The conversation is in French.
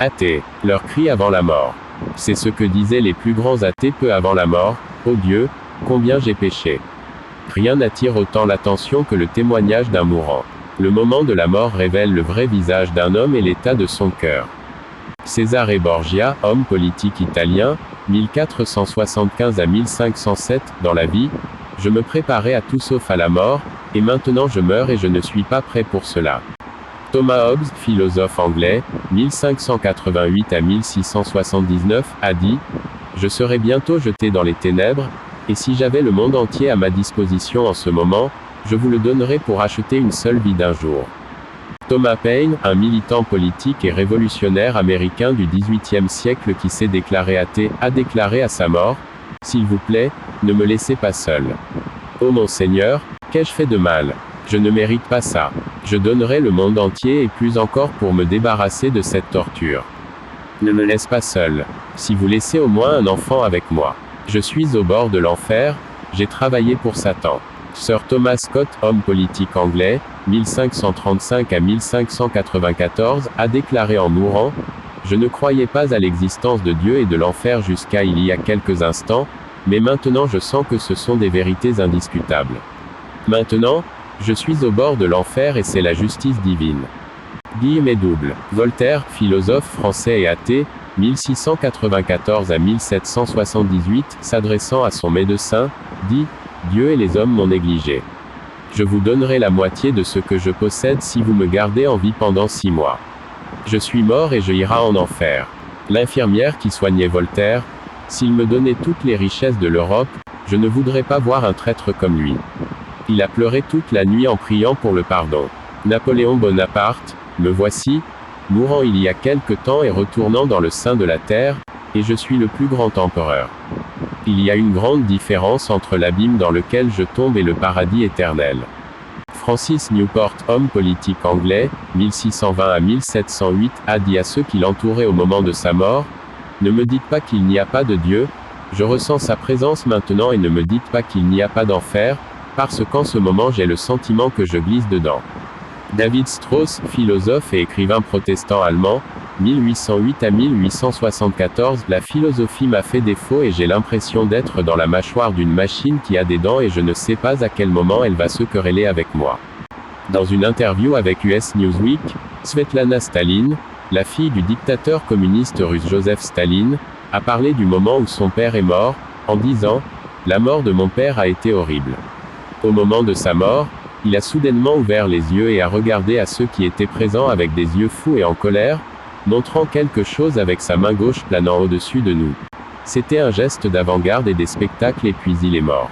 Athées, leur cri avant la mort. C'est ce que disaient les plus grands athées peu avant la mort. Ô Dieu, combien j'ai péché. Rien n'attire autant l'attention que le témoignage d'un mourant. Le moment de la mort révèle le vrai visage d'un homme et l'état de son cœur. Cesare Borgia, homme politique italien, 1475 à 1507, dans la vie, je me préparais à tout sauf à la mort, et maintenant je meurs et je ne suis pas prêt pour cela. Thomas Hobbes, philosophe anglais, 1588 à 1679, a dit « Je serai bientôt jeté dans les ténèbres, et si j'avais le monde entier à ma disposition en ce moment, je vous le donnerais pour acheter une seule vie d'un jour. » Thomas Paine, un militant politique et révolutionnaire américain du XVIIIe siècle qui s'est déclaré athée, a déclaré à sa mort « S'il vous plaît, ne me laissez pas seul. Ô mon Seigneur, qu'ai-je fait de mal ? Je ne mérite pas ça. Je donnerai le monde entier et plus encore pour me débarrasser de cette torture. Ne me laisse pas seul. Si vous laissez au moins un enfant avec moi. Je suis au bord de l'enfer, j'ai travaillé pour Satan. » Sir Thomas Scott, homme politique anglais, 1535 à 1594, a déclaré en mourant « Je ne croyais pas à l'existence de Dieu et de l'enfer jusqu'à il y a quelques instants, mais maintenant je sens que ce sont des vérités indiscutables. Maintenant, je suis au bord de l'enfer et c'est la justice divine. » Guillemets double. Voltaire, philosophe français et athée, 1694 à 1778, s'adressant à son médecin, dit « Dieu et les hommes m'ont négligé. Je vous donnerai la moitié de ce que je possède si vous me gardez en vie pendant 6 mois. Je suis mort et je irai en enfer. » L'infirmière qui soignait Voltaire, « S'il me donnait toutes les richesses de l'Europe, je ne voudrais pas voir un traître comme lui. Il a pleuré toute la nuit en priant pour le pardon. Napoléon Bonaparte, me voici, mourant il y a quelque temps et retournant dans le sein de la terre, et je suis le plus grand empereur. Il y a une grande différence entre l'abîme dans lequel je tombe et le paradis éternel. » Francis Newport, homme politique anglais, 1620 à 1708, a dit à ceux qui l'entouraient au moment de sa mort, « Ne me dites pas qu'il n'y a pas de Dieu, je ressens sa présence maintenant et ne me dites pas qu'il n'y a pas d'enfer, parce qu'en ce moment j'ai le sentiment que je glisse dedans. » David Strauss, philosophe et écrivain protestant allemand, 1808 à 1874, la philosophie m'a fait défaut et j'ai l'impression d'être dans la mâchoire d'une machine qui a des dents et je ne sais pas à quel moment elle va se quereller avec moi. Dans une interview avec US Newsweek, Svetlana Staline, la fille du dictateur communiste russe Joseph Staline, a parlé du moment où son père est mort, en disant « La mort de mon père a été horrible. Au moment de sa mort, il a soudainement ouvert les yeux et a regardé à ceux qui étaient présents avec des yeux fous et en colère, montrant quelque chose avec sa main gauche planant au-dessus de nous. C'était un geste d'avant-garde et des spectacles et puis il est mort. »